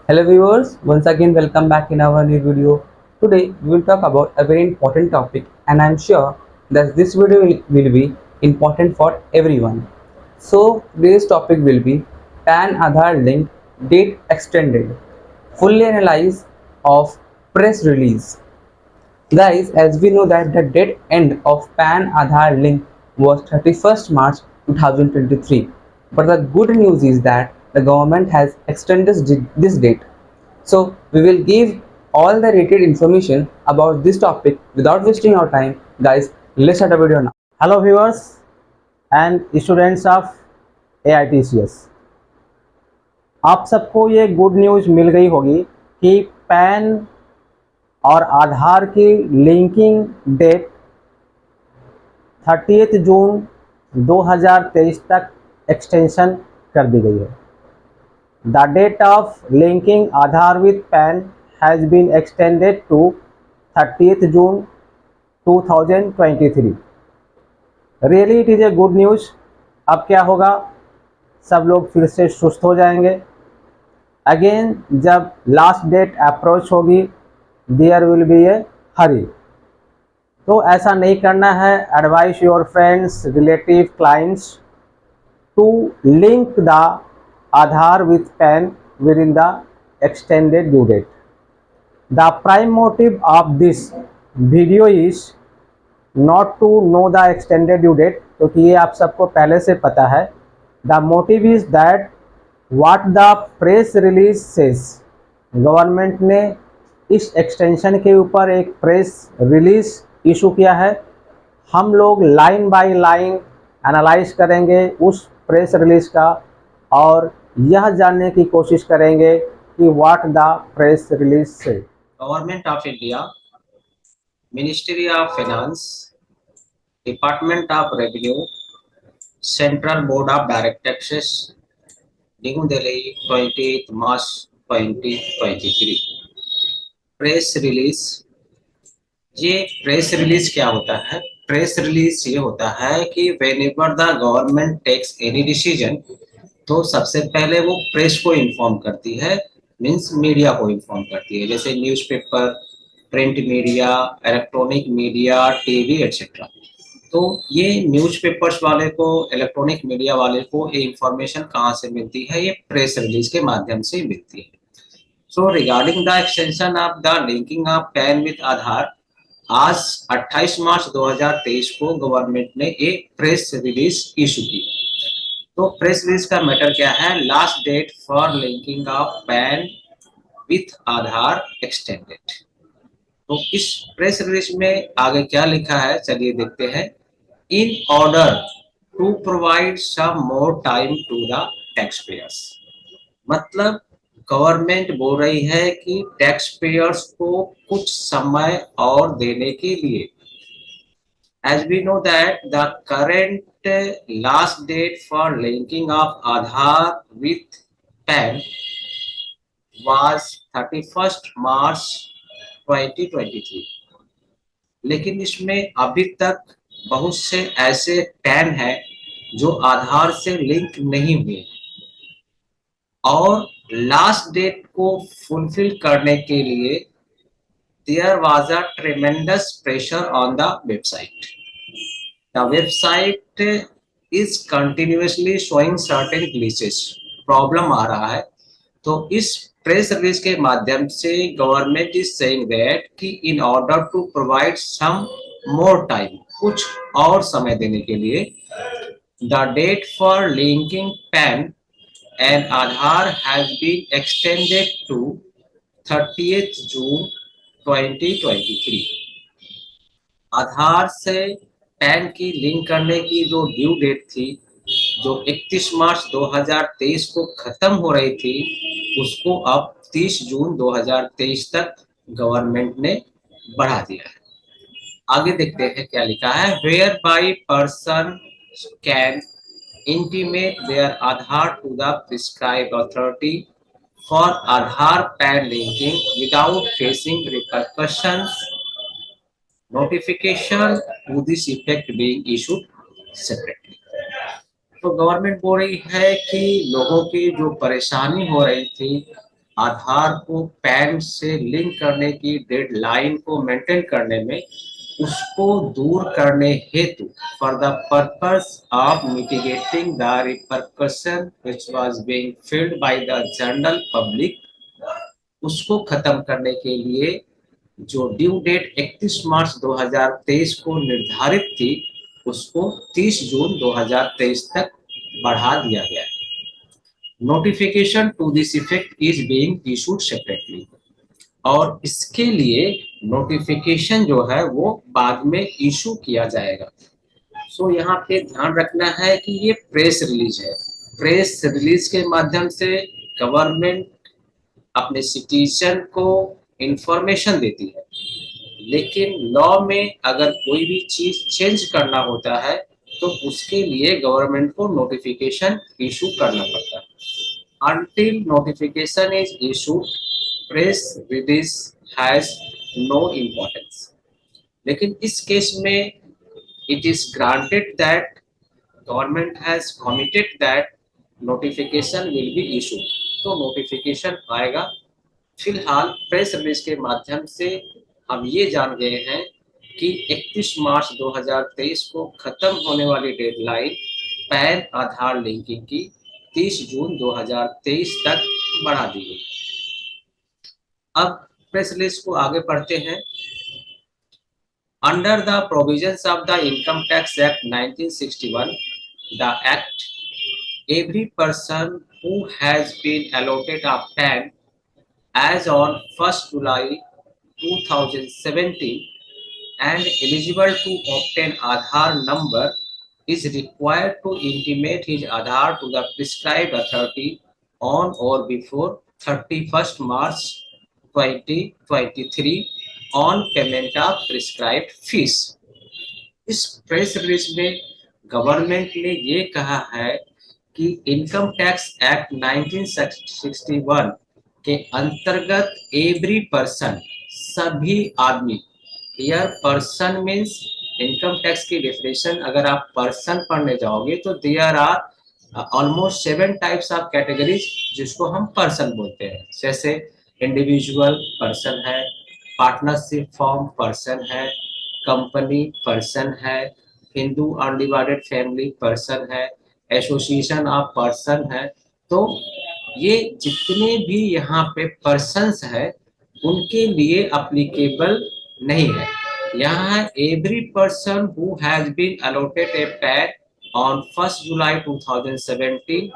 Hello viewers, once again welcome back in our new video. Today we will talk about a very important topic and I am sure that this video will be important for everyone. So today's topic will be PAN Aadhaar link date extended. Fully analyze of press release. Guys, as we know that the dead end of PAN Aadhaar link was 31st March 2023. But the good news is that the government has extended this date. So we will give all the related information about this topic without wasting our time. Guys, let's start the video now. Hello viewers and students of AITCS। आप सबको ये good news मिल गई होगी कि pan और आधार की linking date 30 June 2023 तक extension कर दी गई है। The date of linking Aadhaar with PAN has been extended to 30 June 2023। Really it is a good news. अब क्या होगा, सब लोग फिर से सुस्त हो जाएंगे। अगेन जब लास्ट डेट अप्रोच होगी there will be a hurry. तो ऐसा नहीं करना है। Advise your friends, relative, clients to link the Aadhaar with PAN within the extended due date. The prime motive of this video is not to know the extended due date, क्योंकि ये आप सबको पहले से पता है। The motive is that what the press release says. Government ने इस एक्सटेंशन के ऊपर एक प्रेस रिलीज इशू किया है। हम लोग लाइन बाय लाइन एनालाइज करेंगे उस प्रेस रिलीज का और यह जानने की कोशिश करेंगे कि व्हाट द प्रेस रिलीज से। Government of India, Ministry of Finance, Department of Revenue, Central Board of Direct Taxes, New Delhi, 20th March 2023। Press release. ये प्रेस रिलीज क्या होता है? प्रेस रिलीज ये होता है कि whenever the government takes any decision, तो सबसे पहले वो प्रेस को इन्फॉर्म करती है, मीन्स मीडिया को इन्फॉर्म करती है, जैसे newspaper, print media, electronic media, TV etcetera. तो ये न्यूज़पेपर्स वाले को, इलेक्ट्रॉनिक मीडिया वाले को ये इंफॉर्मेशन कहाँ से मिलती है? ये प्रेस रिलीज के माध्यम से मिलती है। So regarding the extension of the linking of PAN with Aadhaar, आज 28 मार्च 2023 को गवर्नमेंट ने एक प्रेस रिलीज इशू की। तो प्रेस रिलीज का मैटर क्या है? Last date for linking of PAN with Aadhaar extended. तो इस प्रेस रिलीज में आगे क्या लिखा है, चलिए देखते हैं। In order to provide some more time to the taxpayers. मतलब गवर्नमेंट बोल रही है कि टैक्स पेयर्स को कुछ समय और देने के लिए। As we know that the current last date for linking of Aadhaar with PAN was 31st March 2023। लेकिन इसमें अभी तक बहुत से ऐसे पैन हैं जो आधार से लिंक नहीं हुए और लास्ट डेट को फुलफिल करने के लिए there was a tremendous pressure on the website. The website is continuously showing certain glitches, problem आ रहा है। तो इस प्रेस रिलीज के माध्यम से गवर्नमेंट इज सेइंग दैट कि in order to provide some more time, कुछ और समय देने के लिए, the date for linking PAN and Aadhaar has been extended to 30th June 2023। Aadhaar से पैन की लिंक करने की जो ड्यू डेट थी, जो 31 मार्च 2023 को खत्म हो रही थी, उसको अब 30 जून 2023 तक गवर्नमेंट ने बढ़ा दिया है। आगे देखते हैं क्या लिखा है। Whereby person can intimate their Aadhaar to the prescribed authority for Aadhaar PAN linking without facing repercussions, notification to this effect being issued separately. तो गवर्नमेंट बोल रही है कि लोगों की जो परेशानी हो रही थी आधार को पैन से लिंक करने की डेडलाइन को मेंटेन करने में उसको दूर करने हेतु for the purpose of mitigating the repercussion which was being field by the general public, उसको खत्म करने के लिए जो ड्यू डेट 31 मार्च 2023 को निर्धारित थी उसको 30 जून 2023 तक बढ़ा दिया गया है। Notification to this effect is being issued separately, और इसके लिए नोटिफिकेशन जो है वो बाद में इशू किया जाएगा। सो यहाँ पे ध्यान रखना है कि ये प्रेस रिलीज है। प्रेस रिलीज के माध्यम से गवर्नमेंट अपने सिटीजन को इंफॉर्मेशन देती है, लेकिन लॉ में अगर कोई भी चीज चेंज करना होता है तो उसके लिए गवर्नमेंट को नोटिफिकेशन इशू करना पड़ता है। Until notification is issued, press release has no importance. लेकिन इस केस में it is granted that government has committed that notification will be issued, तो notification आएगा। फिलहाल प्रेस रिलीज के माध्यम से हम ये जान गए हैं कि 31 मार्च 2023 को खत्म होने वाली डेडलाइन पैन आधार लिंकिंग की 30 जून 2023 तक बढ़ा दी गई। अब प्रेस रिलीज को आगे पढ़ते हैं। Under the provisions of the income tax act 1961, the act, every person who has been allotted a PAN as on 1st July 2017 and eligible to obtain Aadhaar number is required to intimate his Aadhaar to the prescribed authority on or before 31st March 2023 on payment of prescribed fees। इस press release में government ने ये कहा है कि income tax act 1961 के अंतर्गत every person, सभी आदमी, here person means income tax की डेफिनेशन अगर आप पर्सन पढ़ने जाओगे तो there are almost 7 types of categories जिसको हम पर्सन बोलते हैं। जैसे इंडिविजुअल पर्सन है, पार्टनरशिप फॉर्म पर्सन है, कंपनी पर्सन है, हिंदू अनडिवाइडेड फैमिली पर्सन है, एसोसिएशन ऑफ पर्सन है। तो ये जितने भी यहाँ पे पर्सन्स है उनके लिए अप्लीकेबल नहीं है। यहाँ है every person who has been allotted a PAN on 1st July 2017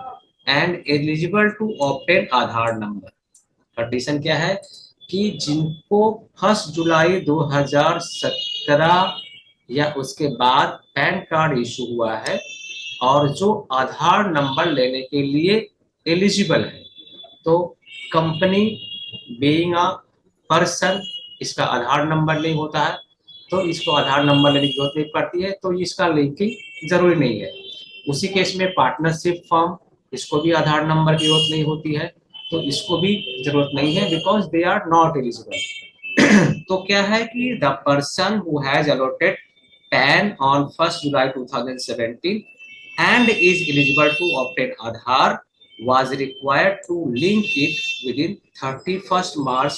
and eligible to obtain Aadhaar number. Condition क्या है कि जिनको 1 जुलाई 2017 या उसके बाद पैन कार्ड इशू हुआ है और जो आधार नंबर लेने के लिए एलिजिबल है, तो कंपनी बीइंग अ पर्सन इसका आधार नंबर नहीं होता है तो इसको आधार नंबर लेने की जरूरत नहीं पड़ती है, तो इसका लिंकिंग जरूरी नहीं है। उसी केस में पार्टनरशिप फॉर्म, इसको भी आधार नंबर की जरूरत नहीं होती है, तो इसको भी जरूरत नहीं है because they are not eligible. तो क्या है कि the person who has allotted PAN on 1st July 2017 and is eligible to obtain Aadhaar was required to link it within 31st March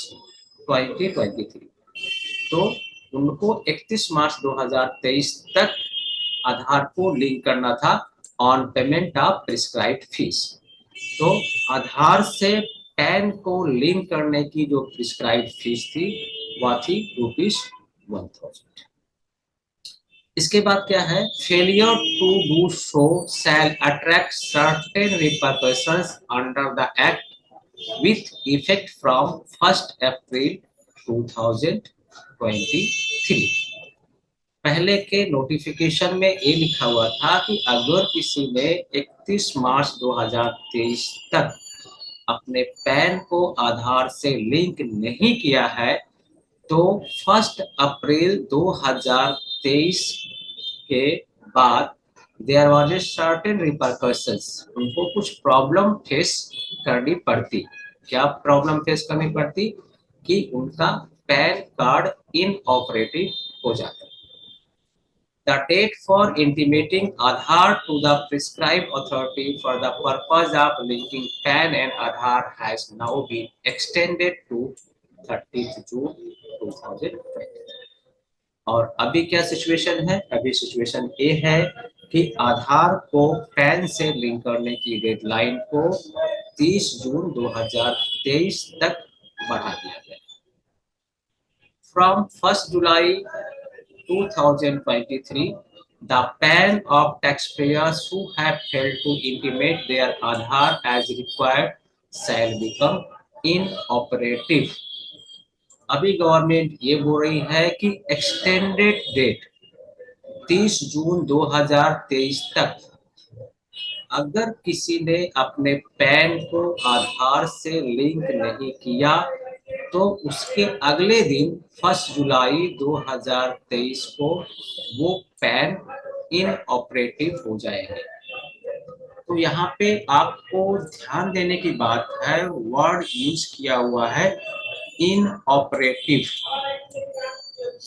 2023। तो उनको 31 मार्च 2023 तक आधार को लिंक करना था on payment of prescribed fees. तो आधार से पैन को लिंक करने की जो प्रिस्क्राइब्ड फीस थी वह थी ₹1000। इसके बाद क्या है, failure to do so shall attract certain repercussions under the act with effect from 1 April 2023। पहले के नोटिफिकेशन में ये लिखा हुआ था कि अगर किसी ने 31 मार्च 2023 तक अपने पैन को आधार से लिंक नहीं किया है तो 1 अप्रैल 2023 के बाद there was a certain repercussions, उनको कुछ प्रॉब्लम फेस करनी पड़ती। क्या प्रॉब्लम फेस करनी पड़ती कि उनका पैन कार्ड इनऑपरेटिव हो जाता। The date for intimating Aadhaar to the prescribed authority for the purpose of linking PAN and Aadhaar has now been extended to 30th June 2020. और अभी क्या सिचुएशन है? अभी सिचुएशन ये है कि आधार को पैन से लिंक करने की डेडलाइन को 30 जून 2023 तक बढ़ा दिया गया। From 1st July 2023, the PAN of taxpayers who have failed to intimate their Aadhaar as required shall become inoperative. अभी गवर्नमेंट ये बोल रही है कि एक्सटेंडेड डेट 30 जून 2023 तक अगर किसी ने अपने पैन को आधार से लिंक नहीं किया तो उसके अगले दिन 1 जुलाई 2023 को वो पैन इनऑपरेटिव हो जाएंगे। तो यहाँ पे आपको ध्यान देने की बात है, वर्ड यूज किया हुआ है इनऑपरेटिव।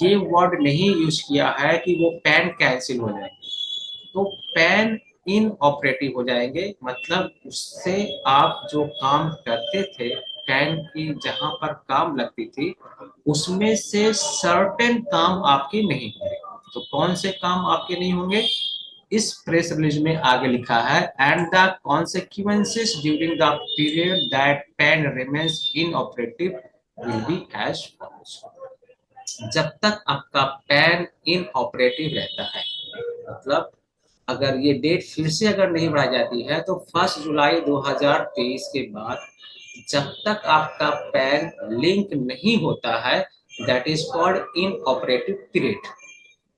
ये वर्ड नहीं यूज किया है कि वो पैन कैंसिल हो जाएंगे। तो पैन इनऑपरेटिव हो जाएंगे मतलब उससे आप जो काम करते थे, पैन की जहां पर काम लगती थी उसमें से सर्टेन काम आपके नहीं होंगे। तो कौन से काम आपके नहीं होंगे? इस प्रेस रिलीज में आगे लिखा है, and the consequences during the period that PAN remains inoperative will be as follows. जब तक आपका पैन इनऑपरेटिव रहता है, मतलब अगर ये डेट फिर से अगर नहीं बढ़ाई जाती है तो 1 जुलाई 2023 के बाद जब तक आपका पैन लिंक नहीं होता है, that is called inoperative period.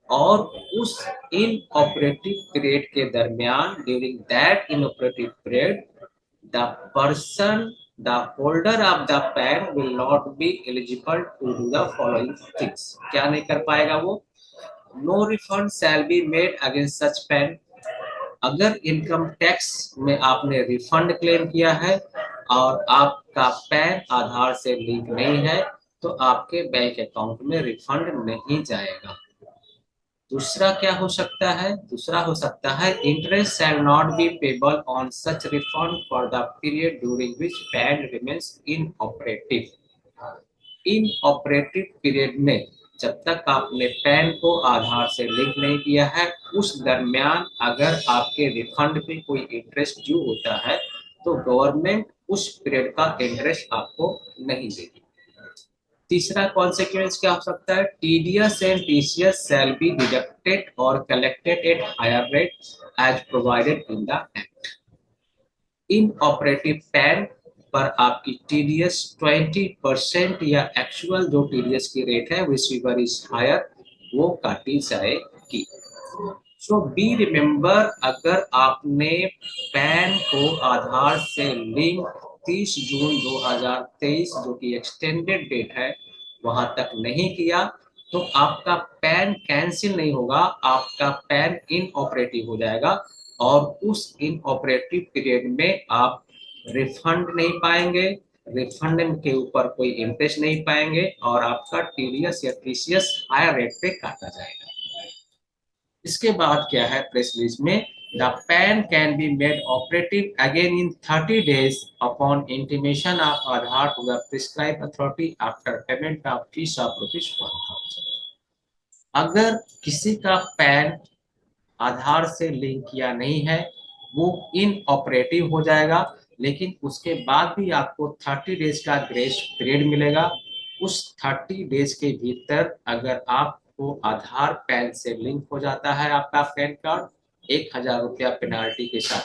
और उस इनऑपरेटिव पीरियड के दरमियान, during that inoperative period, the person, the holder of the PAN will not be eligible to do the following things. क्या नहीं कर पाएगा वो? No refund shall be made against such PAN. अगर इनकम टैक्स में आपने रिफंड क्लेम किया है और आपका पैन आधार से लिंक नहीं है तो आपके बैंक अकाउंट में रिफंड नहीं जाएगा। दूसरा क्या हो सकता है? दूसरा हो सकता है interest shall not be payable on such refund for the period during which pan remains inoperative. Inoperative period में जब तक आपने पैन को आधार से लिंक नहीं किया है उस दरमियान अगर आपके रिफंड पे कोई इंटरेस्ट ड्यू होता है तो गवर्नमेंट उस पीरियड का इंटरेस्ट आपको नहीं देगी। तीसरा कॉन्सिक्वेंस क्या हो सकता है? TDS and TCS shall be deducted और collected at higher rate as provided in the act. Inoperative PAN पर आपकी टीडीएस 20% या एक्चुअल जो टीडीएस की रेट है रिसीवर इज हायर वो काटी जाएगी। सो बी रिमेंबर, अगर आपने पैन को आधार से लिंक 30 जून 2023 जो कि एक्सटेंडेड डेट है वहां तक नहीं किया तो आपका पैन कैंसिल नहीं होगा, आपका पैन इनऑपरेटिव हो जाएगा और उस इनऑपरेटिव पीरियड में आप रिफंड नहीं पाएंगे, रिफंड के ऊपर कोई इंटरेस्ट नहीं पाएंगे और आपका टीडीएस या टीसीएस हायर रेट पे काटा जाएगा। इसके बाद क्या है प्रेस रिलीज में? The PAN can be made operative again in 30 days upon intimation of Aadhaar to the prescribed authority after payment of fees of ₹1,000। अगर किसी का पैन आधार से लिंक किया नहीं है वो इनऑपरेटिव हो जाएगा, लेकिन उसके बाद भी आपको 30 डेज का ग्रेस पीरियड मिलेगा। उस 30 डेज के भीतर अगर आपको आधार पैन से लिंक हो जाता है आपका पैन कार्ड, 1000 रुपया पेनाल्टी के साथ,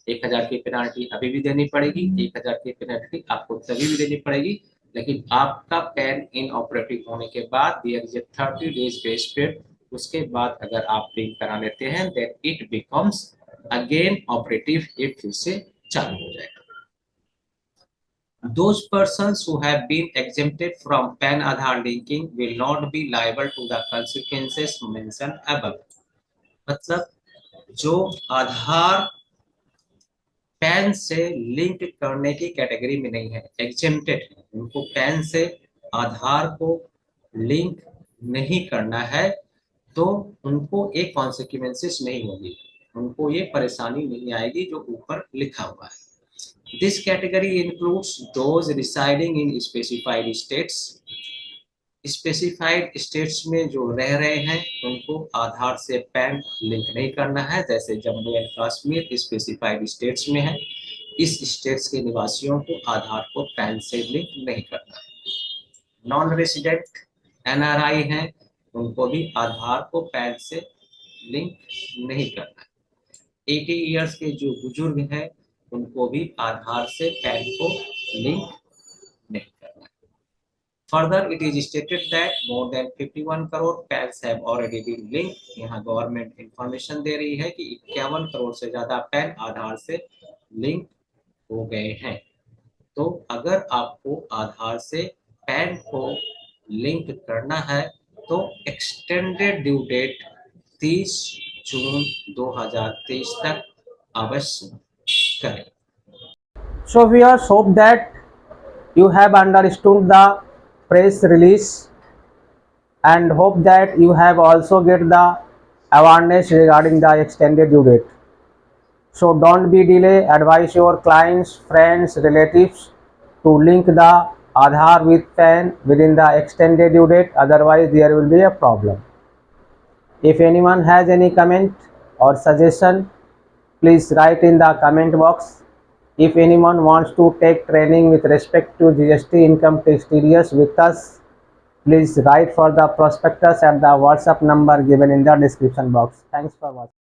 1000 की पेनाल्टी अभी भी देनी पड़ेगी, 1000 की पेनाल्टी आपको तभी भी देनी पड़ेगी, लेकिन आपका पैन इनऑपरेटिव होने के बाद there is 30 days grace period. उसके बाद अगर आप लिंक करा लेते हैं then it becomes again operative, ये फिर से चालू हो जाएगा। Those persons who have been exempted from PAN Aadhaar linking will not be liable to the consequences mentioned above। मतलब जो आधार पैन से लिंक करने की कैटेगरी में नहीं है, एग्जेम्प्टेड है, उनको पैन से आधार को लिंक नहीं करना है, तो उनको एक कॉन्सिक्वेंसेस नहीं होगी, उनको ये परेशानी नहीं आएगी जो ऊपर लिखा हुआ है। This category includes those residing in specified states. Specified states में जो रह रहे हैं उनको आधार से पैन लिंक नहीं करना है, जैसे Jammu and Kashmir specified states में है, इस स्टेट्स के निवासियों को आधार को पैन से लिंक नहीं करना है। नॉन रेसिडेंट एनआरआई हैं, उनको भी आधार को पैन से लिंक नहीं करना है। 80 ईयर्स के जो बुजुर्ग हैं उनको भी आधार से पैन को लिंक नहीं करना है। Further, it is stated that more than 51 crore PANs have already been linked. यहाँ गवर्नमेंट इंफॉर्मेशन दे रही है कि 51 करोड़ से ज्यादा पैन आधार से लिंक हो गए हैं। तो अगर आपको आधार से पैन को लिंक करना है तो एक्सटेंडेड ड्यू डेट 30 जून 2023 तक अवश्य करें। So viewers, hope that you have understood the press release and hope that you have also get the awareness regarding the extended due date. So don't be delay, advise your clients, friends, relatives to link the Aadhaar with PAN within the extended due date, otherwise there will be a problem. If anyone has any comment or suggestion, please write in the comment box. If anyone wants to take training with respect to GST income tax TDS with us, please write for the prospectus at the WhatsApp number given in the description box. Thanks for watching.